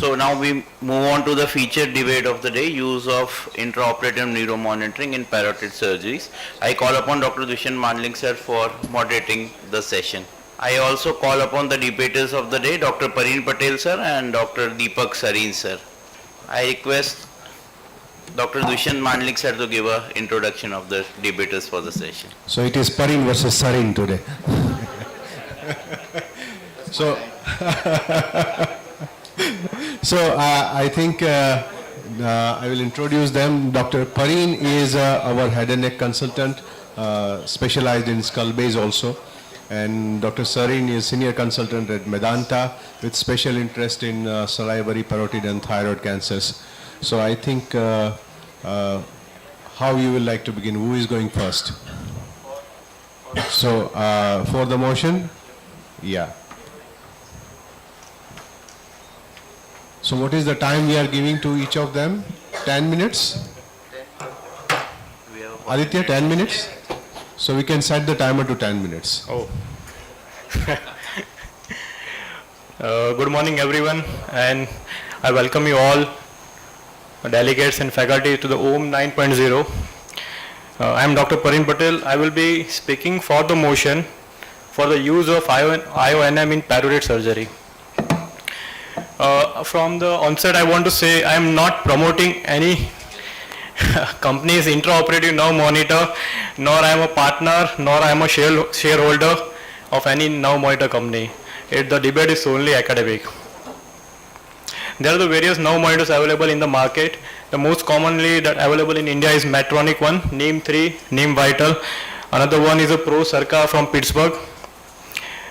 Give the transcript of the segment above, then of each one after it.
So now we move on to the featured debate of the day, use of intraoperative neuromonitoring in parotid surgeries. I call upon Dr. Dushyant Mandling sir for moderating the session. I also call upon the debaters of the day, Dr. Pareen Patel sir and Dr. Deepak Sareen sir. I request Dr. Dushyant Mandling sir to give an introduction of the debaters for the session. So it is Pareen versus Sareen today. So I think I will introduce them. Dr. Pareen is our head and neck consultant, specialized in skull base also. And Dr. Sareen is senior consultant at Medanta with special interest in salivary, parotid and thyroid cancers. So I think how you will like to begin? Who is going first? So for the motion? Yeah. So what is the time we are giving to each of them? 10 minutes? Aditya, 10 minutes? So we can set the timer to 10 minutes. Oh. Good morning everyone, and I welcome you all, delegates and faculty, to the OM 9.0. I am Dr. Pareen Patel. I will be speaking for the motion for the use of IONM in parotid surgery. From the onset, I want to say I am not promoting any company's intraoperative nerve monitor, nor I am a partner, nor I am a shareholder of any nerve monitor company. The debate is solely academic. There are the various nerve monitors available in the market. The most commonly that available in India is Medtronic one, NEEM 3, NEEM Vital. Another one is a Pro Circa from Pittsburgh.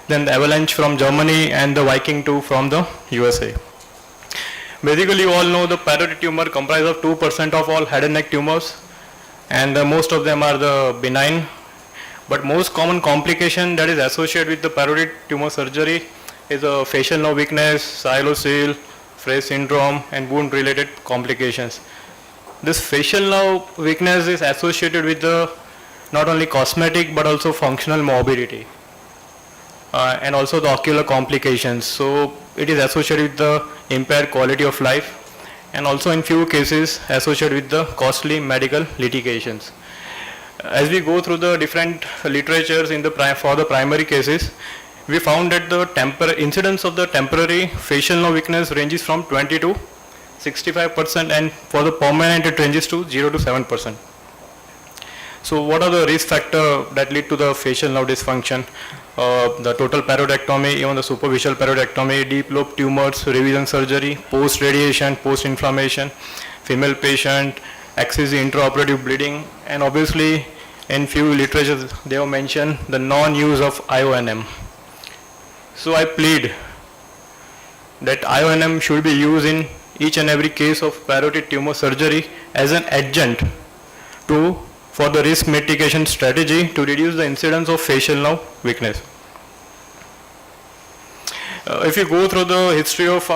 Then the Avalanche from Germany and the Viking 2 from the USA. Basically, you all know the parotid tumor comprises of 2% of all head and neck tumors, and most of them are the benign. But most common complication that is associated with the parotid tumor surgery is a facial nerve weakness, sialocele, Frey syndrome, and wound-related complications. This facial nerve weakness is associated with the not only cosmetic but also functional morbidity. And also the ocular complications. So it is associated with the impaired quality of life, and also in few cases associated with the costly medical litigations. As we go through the different literatures for the primary cases, we found that the incidence of the temporary facial nerve weakness ranges from 20 to 65%, and for the permanent it ranges to 0 to 7%. So what are the risk factors that lead to the facial nerve dysfunction? The total parotidectomy, even the superficial parotidectomy, deep lobe tumors, revision surgery, post-radiation, post-inflammation, female patient, excessive intraoperative bleeding, and obviously in few literatures they have mentioned the non-use of IONM. So I plead that IONM should be used in each and every case of parotid tumor surgery as an adjunct for the risk mitigation strategy to reduce the incidence of facial nerve weakness. If you go through the history of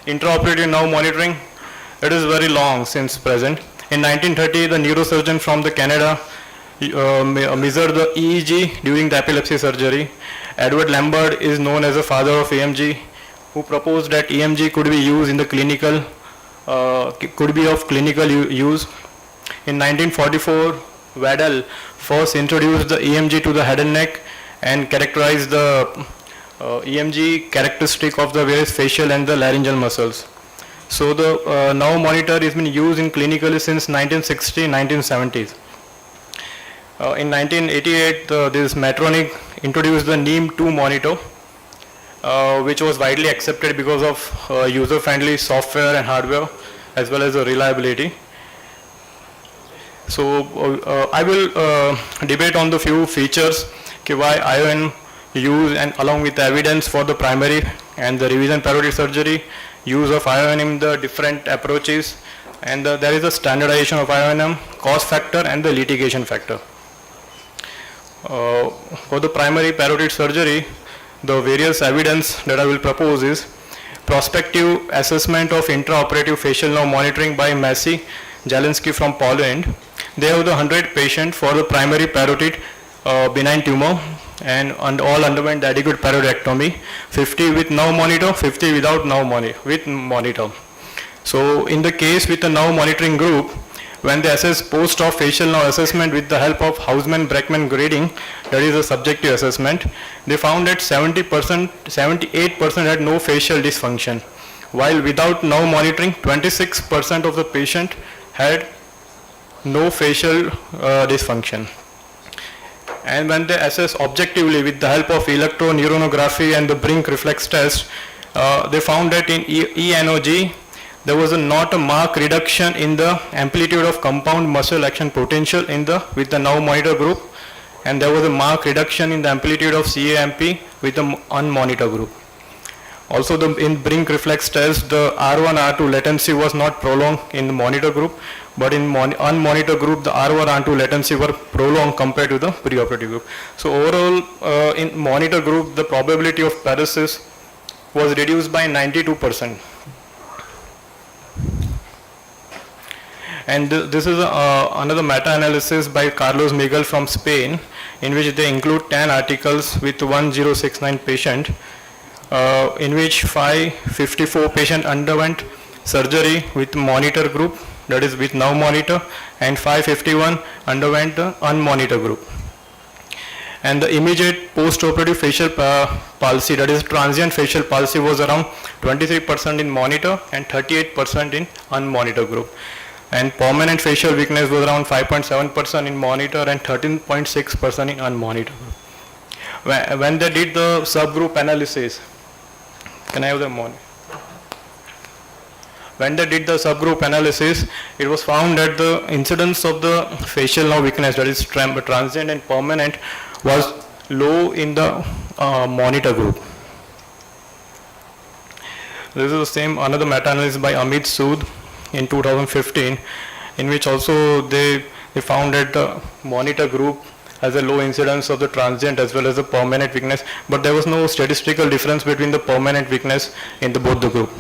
intraoperative nerve monitoring, it is very long since present. In 1930, the neurosurgeon from Canada measured the EEG during the epilepsy surgery. Edward Lambert is known as the father of EMG, who proposed that EMG could be used in the clinical, could be of clinical use. In 1944, Waddell first introduced the EMG to the head and neck and characterized the EMG characteristic of the various facial and the laryngeal muscles. So the nerve monitor has been used in clinically since 1960-1970s. In 1988, this Medtronic introduced the NEEM 2 monitor, which was widely accepted because of user-friendly software and hardware, as well as the reliability. So I will debate on the few features why ION use, and along with the evidence for the primary and the revision parotid surgery, use of ION in the different approaches, and there is a standardization of IONM, cost factor and the litigation factor. For the primary parotid surgery, the various evidence that I will propose is prospective assessment of intraoperative facial nerve monitoring by Massey Jalinski from Poland. They have the 100 patient for the primary parotid benign tumor. and all underwent adequate parotidectomy, 50 with now monitor, 50 without now with monitor. So in the case with the now monitoring group, when they assess post-op facial now assessment with the help of Hausman-Breckman grading, that is a subjective assessment, they found that 78% had no facial dysfunction, while without now monitoring, 26% of the patient had no facial dysfunction. And when they assess objectively with the help of electroneuronography and the Brink reflex test, they found that in ENOG, there was not a marked reduction in the amplitude of compound muscle action potential with the now monitor group, and there was a marked reduction in the amplitude of CAMP with the unmonitor group. Also, in Brink reflex test, the R1 R2 latency was not prolonged in the monitor group, but in unmonitor group, the R1 R2 latency were prolonged compared to the preoperative group. So overall, in monitor group, the probability of paresis was reduced by 92%. And this is another meta-analysis by Carlos Miguel from Spain, in which they include 10 articles with 1069 patients, in which 554 patients underwent surgery with monitor group, that is with now monitor, and 551 underwent the unmonitor group. And the immediate post-operative facial palsy, that is transient facial palsy, was around 23% in monitor and 38% in unmonitor group. And permanent facial weakness was around 5.7% in monitor and 13.6% in unmonitor group. When they did the subgroup analysis, can I have the monitor? When they did the subgroup analysis, it was found that the incidence of the facial now weakness, that is transient and permanent, was low in the monitor group. This is the same, another meta-analysis by Amit Sood in 2015, in which also they found that the monitor group has a low incidence of the transient as well as the permanent weakness, but there was no statistical difference between the permanent weakness in both the group.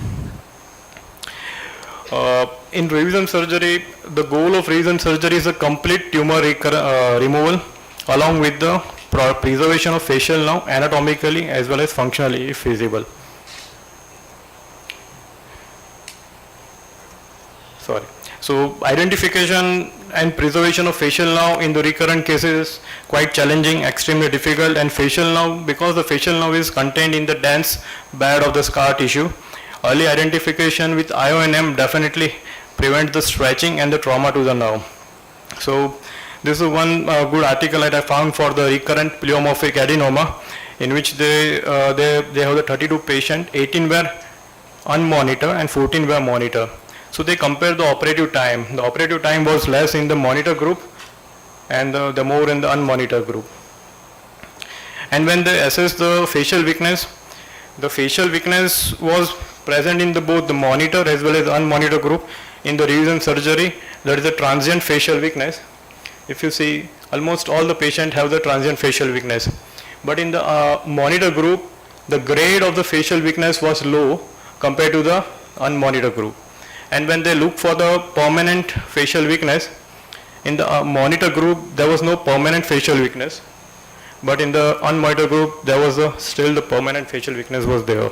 In revision surgery, the goal of revision surgery is a complete tumor removal along with the preservation of facial nerve anatomically as well as functionally if feasible. So identification and preservation of facial nerve in the recurrent cases is quite challenging, extremely difficult, and facial nerve, because the facial nerve is contained in the dense bed of the scar tissue, early identification with IONM definitely prevents the stretching and the trauma to the nerve. So this is one good article that I found for the recurrent pleomorphic adenoma, in which they have the 32 patients, 18 were unmonitored and 14 were monitored. So they compared the operative time. The operative time was less in the monitor group and the more in the unmonitored group. And when they assessed the facial weakness was present in both the monitor as well as unmonitored group. In the revision surgery, there is a transient facial weakness. If you see, almost all the patients have the transient facial weakness. But in the monitor group, the grade of the facial weakness was low compared to the unmonitored group. And when they look for the permanent facial weakness, in the monitor group, there was no permanent facial weakness. But in the unmonitored group, there was still the permanent facial weakness was there.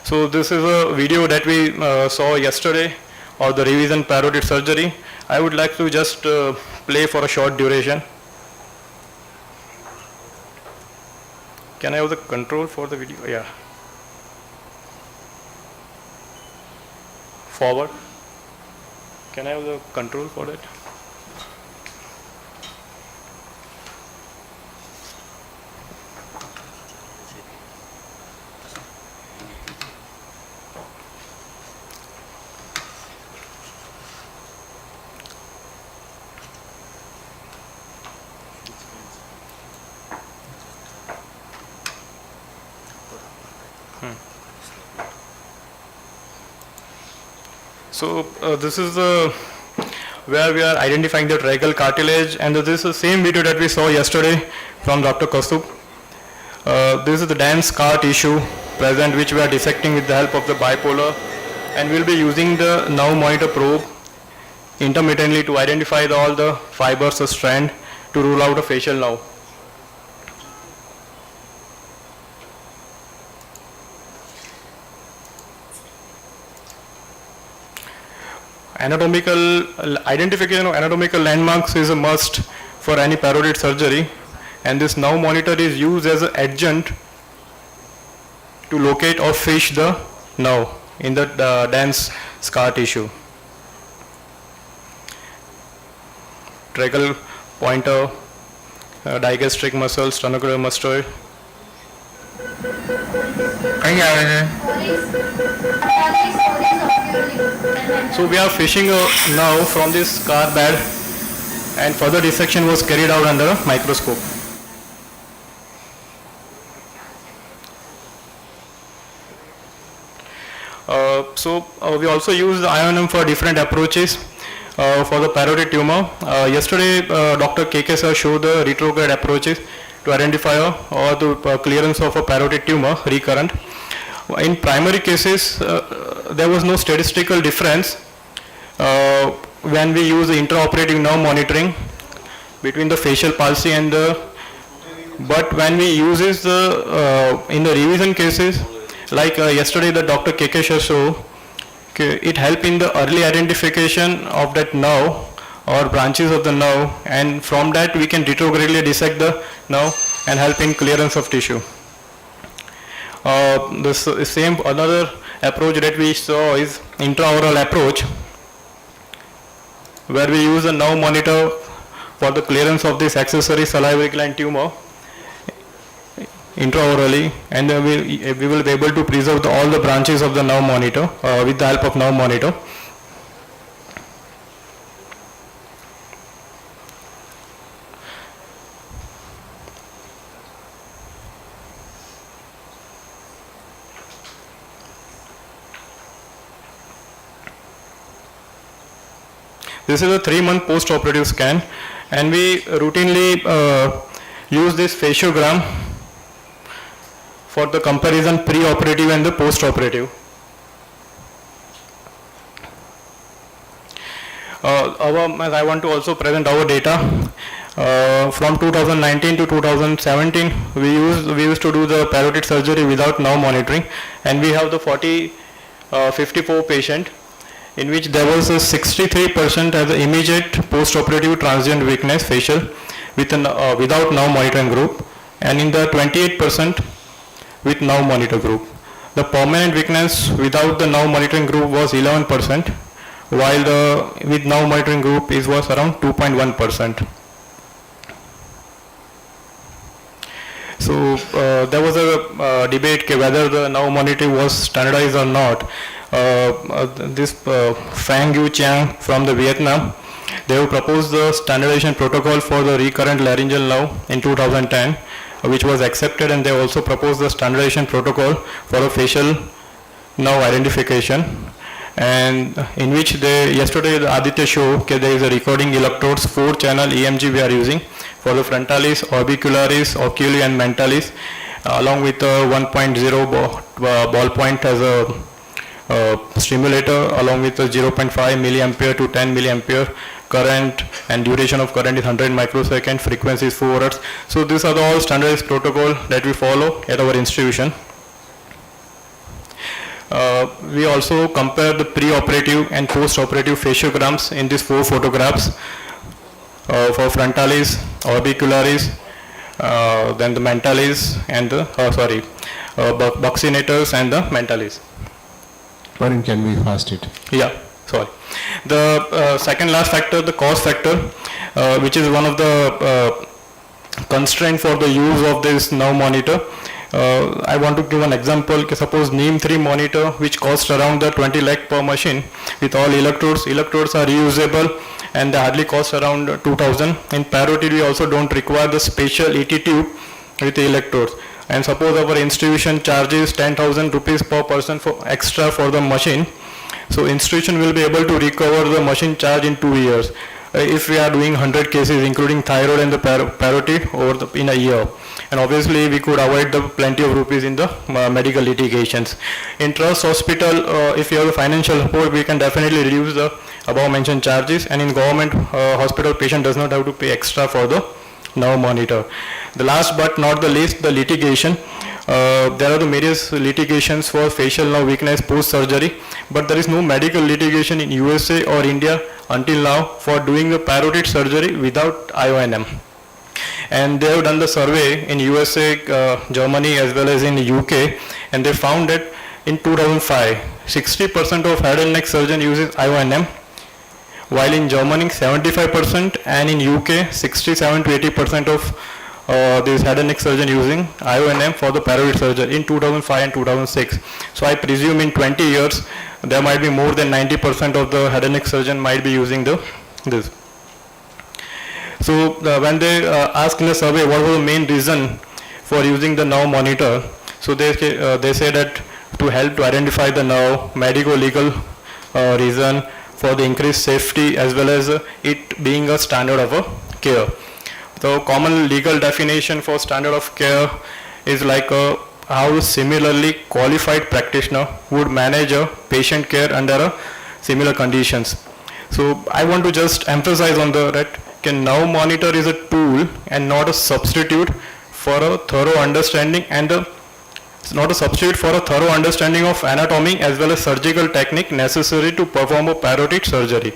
So this is a video that we saw yesterday of the revision parotid surgery. I would like to just play for a short duration. Can I have the control for the video? Yeah. Forward. Can I have the control for it? So this is where we are identifying the tracheal cartilage, and this is the same video that we saw yesterday from Dr. Kaustubh. This is the dense scar tissue present, which we are dissecting with the help of the bipolar, and we'll be using the now monitor probe intermittently to identify all the fibers or strand to rule out a facial nerve. Identification of anatomical landmarks is a must for any parotid surgery, and this nerve monitor is used as an adjunct to locate or fish the nerve in the dense scar tissue. Tracheal pointer, digastric muscle, sternocleidomastoid. So we are fishing a nerve from this scar bed, and further dissection was carried out under a microscope. We also use the IONM for different approaches for the parotid tumor. Yesterday, Dr. KK sir showed the retrograde approaches to identify or the clearance of a parotid tumor recurrent. In primary cases, there was no statistical difference when we use the intraoperative nerve monitoring between the facial palsy and the, but when we use this in the revision cases, like yesterday the Dr. KK showed, it helped in the early identification of that nerve or branches of the nerve, and from that we can retrogradely dissect the nerve and help in clearance of tissue. The same another approach that we saw is intraoral approach, where we use a nerve monitor for the clearance of this accessory salivary gland tumor intraorally, and we will be able to preserve all the branches of the nerve monitor with the help of nerve monitor. This is a 3-month post-operative scan, and we routinely use this fasciogram for the comparison pre-operative and the post-operative. As I want to also present our data. From 2019 to 2017, we used to do the parotid surgery without nerve monitoring, and we have the 54 patient, in which there was a 63% as an immediate post-operative transient weakness facial without nerve monitoring group, and in the 28% with nerve monitor group. The permanent weakness without the nerve monitoring group was 11%, while the with nerve monitoring group was around 2.1%. So there was a debate whether the nerve monitoring was standardized or not. This Fang Yu Chiang from the Vietnam, they have proposed the standardization protocol for the recurrent laryngeal nerve in 2010, which was accepted, and they also proposed the standardization protocol for a facial nerve identification, and in which yesterday Aditya showed there is a recording electrodes, 4-channel EMG we are using for the frontalis, orbicularis, oculi and mentalis, along with a 1.0 ballpoint as a stimulator, along with a 0.5 milliampere to 10 milliampere current, and duration of current is 100 microsecond, frequency is 4 Hz. So these are the all standardized protocol that we follow at our institution. We also compare the pre-operative and post-operative fasciograms in these 4 photographs for frontalis, orbicularis, then the mentalis and the buccinators and the mentalis. Parin, can we fast it? Yeah, sorry. The second last factor, the cost factor, which is one of the constraint for the use of this nerve monitor. I want to give an example. Suppose NEM3 monitor, which costs around the 20 lakh per machine with all electrodes. Electrodes are reusable and they hardly cost around 2000. In parotid, we also don't require the special ET tube with the electrodes. And suppose our institution charges 10,000 rupees per person for extra for the machine. So institution will be able to recover the machine charge in 2 years. If we are doing 100 cases including thyroid and the parotid in a year. And obviously we could avoid the plenty of rupees in the medical litigations. In trust hospital, if you have the financial support, we can definitely reduce the above mentioned charges, and in government hospital, patient does not have to pay extra for the nerve monitor. The last but not the least, the litigation. There are the various litigations for facial nerve weakness post-surgery, but there is no medical litigation in USA or India until now for doing the parotid surgery without IONM. And they have done the survey in USA, Germany as well as in the UK, and they found that in 2005, 60% of head and neck surgeon uses IONM, while in Germany 75% and in UK 67 to 80% of these head and neck surgeon using IONM for the parotid surgery in 2005 and 2006. So I presume in 20 years there might be more than 90% of the head and neck surgeon might be using this. So when they asked in the survey what was the main reason for using the nerve monitor, so they say that to help to identify the nerve, medico-legal reason for the increased safety as well as it being a standard of care. The common legal definition for standard of care is like how similarly qualified practitioner would manage a patient care under similar conditions. So I want to just emphasize on that nerve monitor is a tool and not a substitute for a thorough understanding it's not a substitute for a thorough understanding of anatomy as well as surgical technique necessary to perform a parotid surgery.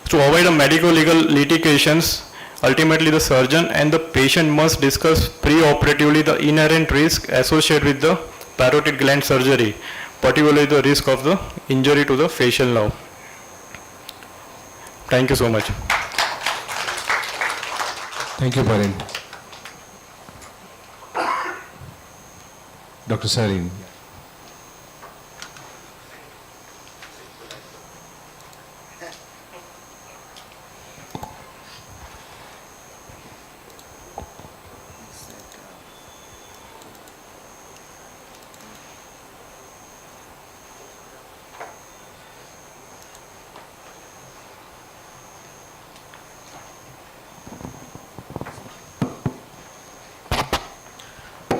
To avoid a medico-legal litigations, ultimately the surgeon and the patient must discuss pre-operatively the inherent risk associated with the parotid gland surgery, particularly the risk of the injury to the facial nerve. Thank you so much. Thank you, Parin. Dr. Sarin.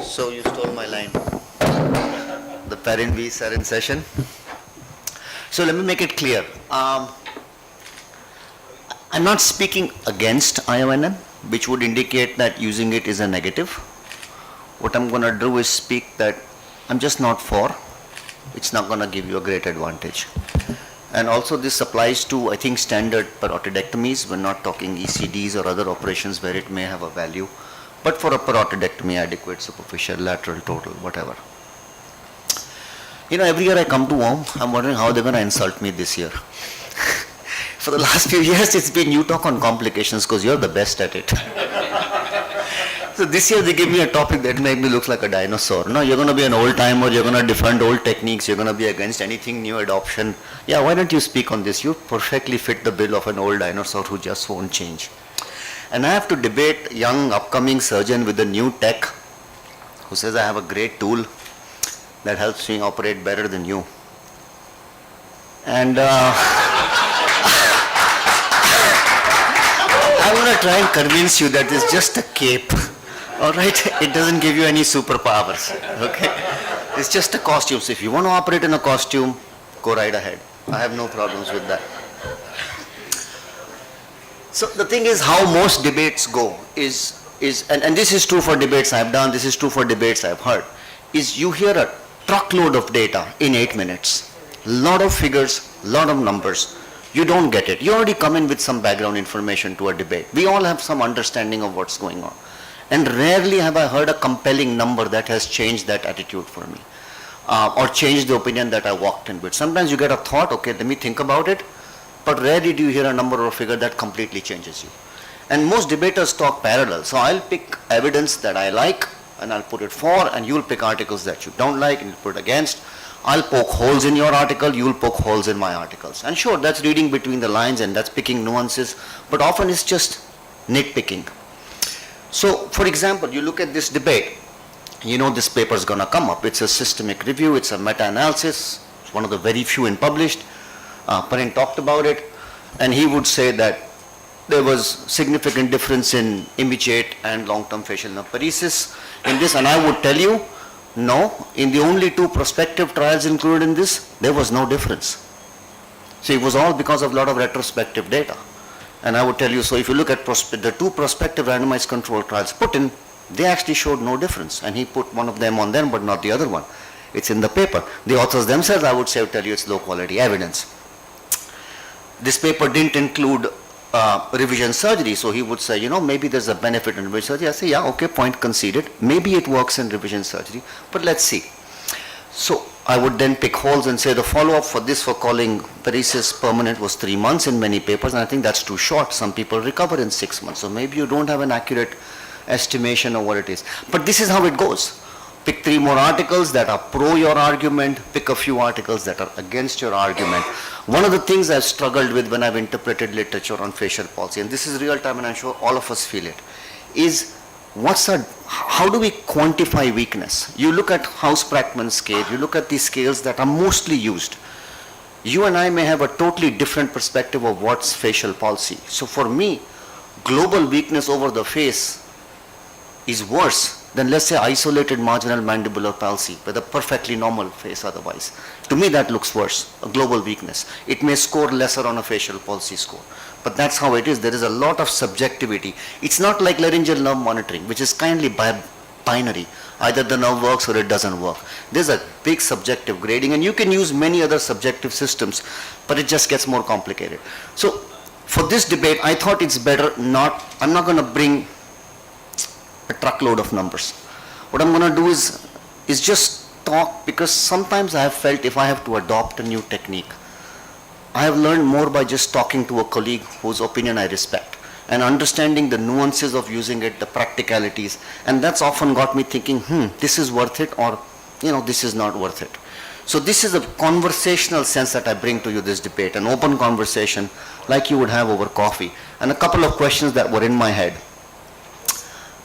So you stole my line. The parent V's are in session. So let me make it clear. I'm not speaking against IONM, which would indicate that using it is a negative. What I'm going to do is speak that I'm just not for. It's not going to give you a great advantage. And also this applies to, I think, standard parotidectomies. We're not talking ECDs or other operations where it may have a value. But for a parotidectomy, adequate, superficial, lateral, total, whatever. You know, every year I come to home, I'm wondering how they're going to insult me this year. For the last few years, it's been you talk on complications because you're the best at it. So this year they give me a topic that made me look like a dinosaur. No, you're going to be an old timer, you're going to defend old techniques, you're going to be against anything new adoption. Yeah, why don't you speak on this? You perfectly fit the bill of an old dinosaur who just won't change. And I have to debate young upcoming surgeon with a new tech who says I have a great tool that helps me operate better than you. And I'm going to try and convince you that it's just a cape. All right? It doesn't give you any superpowers. Okay? It's just a costume. So if you want to operate in a costume, go right ahead. I have no problems with that. So the thing is how most debates go is and this is true for debates I've done, this is true for debates I've heard, is you hear a truckload of data in 8 minutes. Lot of figures, lot of numbers. You don't get it. You already come in with some background information to a debate. We all have some understanding of what's going on. And rarely have I heard a compelling number that has changed that attitude for me. Or changed the opinion that I walked in with. Sometimes you get a thought, okay, let me think about it. But rarely do you hear a number or a figure that completely changes you. And most debaters talk parallel. So I'll pick evidence that I like and I'll put it for, and you'll pick articles that you don't like and you'll put against. I'll poke holes in your article, you'll poke holes in my articles. And sure, that's reading between the lines and that's picking nuances, but often it's just nitpicking. So for example, you look at this debate, you know this paper's gonna come up. It's a systemic review, it's a meta-analysis, it's one of the very few in published. Parin talked about it, and he would say that there was significant difference in immediate and long-term facial nerve paresis in this, and I would tell you, no, in the only 2 prospective trials included in this, there was no difference. So it was all because of a lot of retrospective data. And I would tell you, so if you look at the two prospective randomized control trials put in, they actually showed no difference. And he put one of them on them, but not the other one. It's in the paper. The authors themselves, I would say, would tell you it's low quality evidence. This paper didn't include revision surgery, so he would say, you know, maybe there's a benefit in revision surgery. I say, yeah, okay, point conceded. Maybe it works in revision surgery, but let's see. So I would then pick holes and say the follow-up for this for calling paresis permanent was 3 months in many papers, and I think that's too short. Some people recover in 6 months, so maybe you don't have an accurate estimation of what it is. But this is how it goes. Pick 3 more articles that are pro your argument, pick a few articles that are against your argument. One of the things I've struggled with when I've interpreted literature on facial palsy, and this is real time and I'm sure all of us feel it, is how do we quantify weakness? You look at House-Brackman scale, you look at these scales that are mostly used. You and I may have a totally different perspective of what's facial palsy. So for me, global weakness over the face is worse than, let's say, isolated marginal mandibular palsy with a perfectly normal face otherwise. To me, that looks worse, a global weakness. It may score lesser on a facial palsy score, but that's how it is. There is a lot of subjectivity. It's not like laryngeal nerve monitoring, which is kindly binary. Either the nerve works or it doesn't work. There's a big subjective grading, and you can use many other subjective systems, but it just gets more complicated. So for this debate, I thought it's better I'm not going to bring a truckload of numbers. What I'm going to do is just talk, because sometimes I have felt if I have to adopt a new technique, I have learned more by just talking to a colleague whose opinion I respect and understanding the nuances of using it, the practicalities, and that's often got me thinking, this is worth it, or this is not worth it. So this is a conversational sense that I bring to you this debate, an open conversation like you would have over coffee, and a couple of questions that were in my head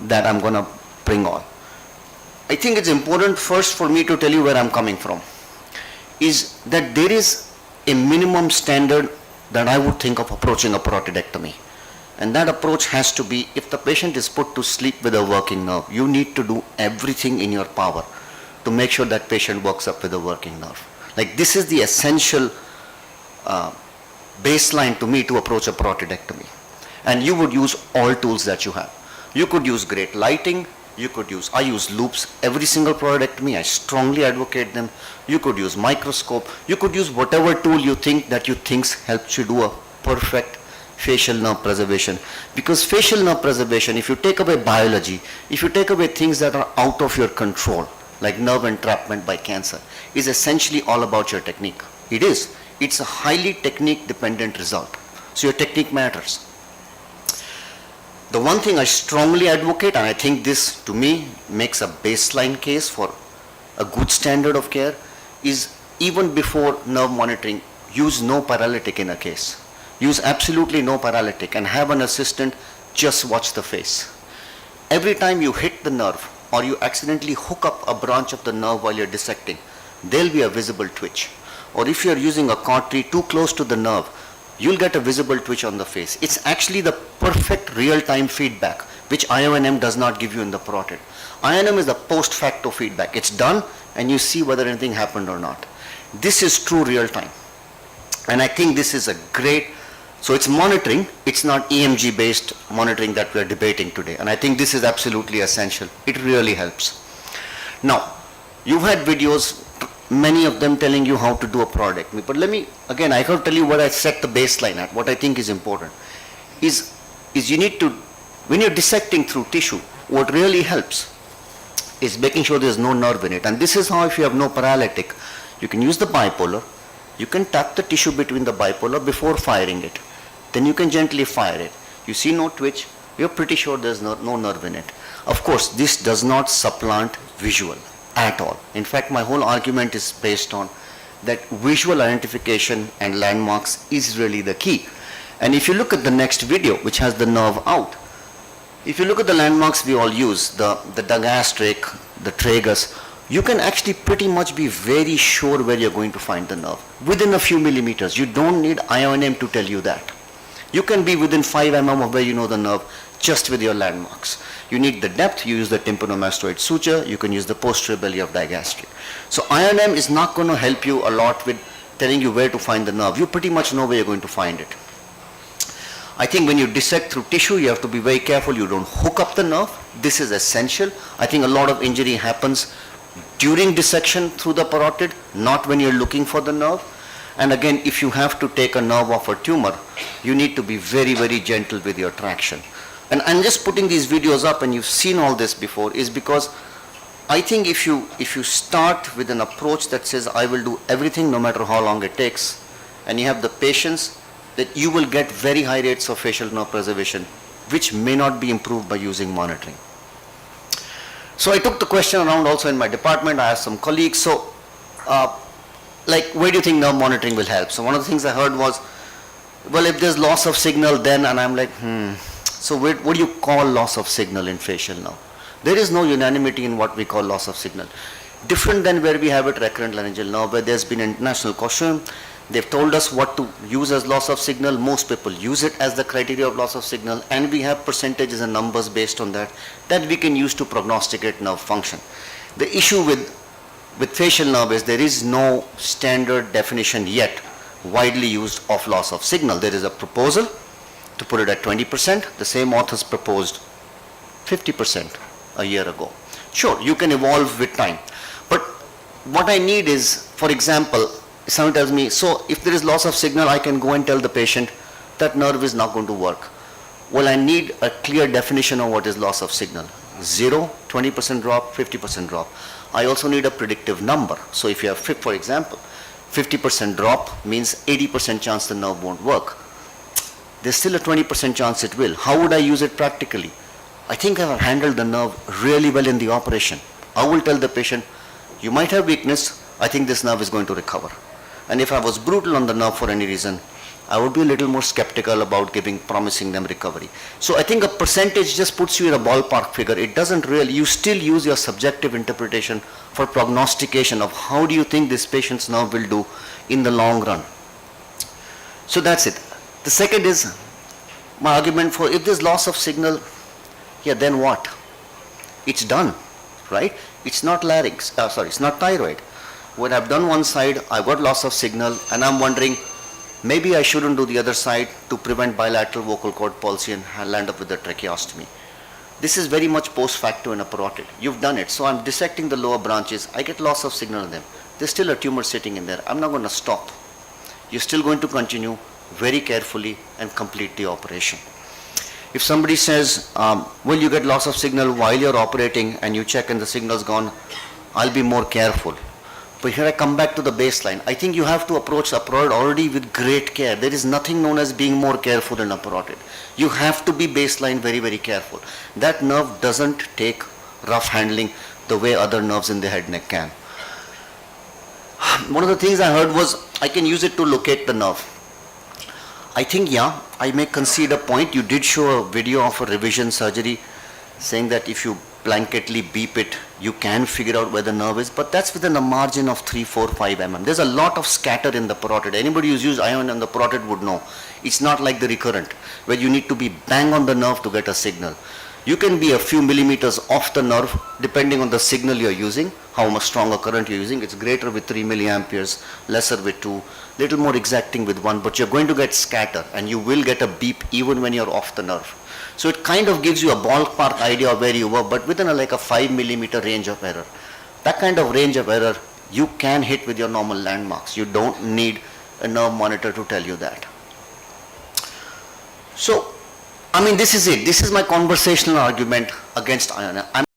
that I'm going to bring on. I think it's important first for me to tell you where I'm coming from, is that there is a minimum standard that I would think of approaching a parotidectomy. And that approach has to be, if the patient is put to sleep with a working nerve, you need to do everything in your power to make sure that patient works up with a working nerve. Like, this is the essential baseline to me to approach a parotidectomy. And you would use all tools that you have. You could use great lighting, I use loops every single parotidectomy, I strongly advocate them. You could use microscope, you could use whatever tool you think helps you do a perfect facial nerve preservation. Because facial nerve preservation, if you take away biology, if you take away things that are out of your control, like nerve entrapment by cancer, is essentially all about your technique. It is. It's a highly technique dependent result. So your technique matters. The one thing I strongly advocate, and I think this to me makes a baseline case for a good standard of care, is even before nerve monitoring, use no paralytic in a case. Use absolutely no paralytic and have an assistant just watch the face. Every time you hit the nerve or you accidentally hook up a branch of the nerve while you're dissecting, there'll be a visible twitch. Or if you're using a cautery too close to the nerve, you'll get a visible twitch on the face. It's actually the perfect real-time feedback, which IONM does not give you in the parotid. IONM is the post-facto feedback. It's done and you see whether anything happened or not. This is true real-time. And I think this is a great, so it's monitoring, it's not EMG-based monitoring that we're debating today. And I think this is absolutely essential. It really helps. Now, you've had videos, many of them telling you how to do a parotidectomy. But let me, again, I can tell you what I set the baseline at, what I think is important. Is you need to, when you're dissecting through tissue, what really helps is making sure there's no nerve in it. And this is how, if you have no paralytic, you can use the bipolar, you can tap the tissue between the bipolar before firing it. Then you can gently fire it. You see no twitch, you're pretty sure there's no nerve in it. Of course, this does not supplant visual at all. In fact, my whole argument is based on that visual identification and landmarks is really the key. And if you look at the next video, which has the nerve out, if you look at the landmarks we all use, the digastric, the tragus, you can actually pretty much be very sure where you're going to find the nerve. Within a few millimeters. You don't need IONM to tell you that. You can be within 5 mm of where you know the nerve just with your landmarks. You need the depth, you use the tympanomastoid suture, you can use the posterior belly of digastric. So IONM is not going to help you a lot with telling you where to find the nerve. You pretty much know where you're going to find it. I think when you dissect through tissue, you have to be very careful you don't hook up the nerve. This is essential. I think a lot of injury happens during dissection through the parotid, not when you're looking for the nerve. And again, if you have to take a nerve off a tumor, you need to be very, very gentle with your traction. And I'm just putting these videos up, and you've seen all this before, is because I think if you start with an approach that says, I will do everything no matter how long it takes, and you have the patience, that you will get very high rates of facial nerve preservation, which may not be improved by using monitoring. So I took the question around also in my department. I asked some colleagues, so like, where do you think nerve monitoring will help? So one of the things I heard was, well, if there's loss of signal then, and I'm like, so what do you call loss of signal in facial nerve? There is no unanimity in what we call loss of signal. Different than where we have it recurrent laryngeal nerve, where there's been an international consortium. They've told us what to use as loss of signal. Most people use it as the criteria of loss of signal, and we have percentages and numbers based on that we can use to prognosticate nerve function. The issue with facial nerve is there is no standard definition yet widely used of loss of signal. There is a proposal to put it at 20%. The same authors proposed 50% a year ago. Sure, you can evolve with time. But what I need is, for example, someone tells me, so if there is loss of signal, I can go and tell the patient that nerve is not going to work. Well, I need a clear definition of what is loss of signal. 0, 20% drop, 50% drop. I also need a predictive number. So if you have, for example, 50% drop means 80% chance the nerve won't work. There's still a 20% chance it will. How would I use it practically? I think I have handled the nerve really well in the operation. I will tell the patient, you might have weakness, I think this nerve is going to recover. And if I was brutal on the nerve for any reason, I would be a little more skeptical about promising them recovery. So I think a percentage just puts you in a ballpark figure. It doesn't really, you still use your subjective interpretation for prognostication of how do you think this patient's nerve will do in the long run. So that's it. The second is my argument for if there's loss of signal, yeah, then what? It's done, right? It's not larynx, it's not thyroid. When I've done one side, I've got loss of signal, and I'm wondering, maybe I shouldn't do the other side to prevent bilateral vocal cord palsy and land up with a tracheostomy. This is very much post facto in a parotid. You've done it, so I'm dissecting the lower branches. I get loss of signal in them. There's still a tumor sitting in there. I'm not going to stop. You're still going to continue very carefully and complete the operation. If somebody says, well, you get loss of signal while you're operating and you check and the signal's gone, I'll be more careful. But here I come back to the baseline. I think you have to approach a parotid already with great care. There is nothing known as being more careful in a parotid. You have to be baseline very, very careful. That nerve doesn't take rough handling the way other nerves in the head neck can. One of the things I heard was I can use it to locate the nerve. I think, yeah, I may concede a point. You did show a video of a revision surgery saying that if you blanketly beep it, you can figure out where the nerve is, but that's within a margin of 3, 4, 5 mm. There's a lot of scatter in the parotid. Anybody who's used IONM on the parotid would know. It's not like the recurrent, where you need to be bang on the nerve to get a signal. You can be a few millimeters off the nerve, depending on the signal you're using, how much stronger current you're using. It's greater with 3 milliamperes, lesser with 2, little more exacting with 1, but you're going to get scatter, and you will get a beep even when you're off the nerve. So it kind of gives you a ballpark idea of where you were, but within like a 5 millimeter range of error. That kind of range of error you can hit with your normal landmarks. You don't need a nerve monitor to tell you that. So, I mean, this is it. This is my conversational argument against IONM.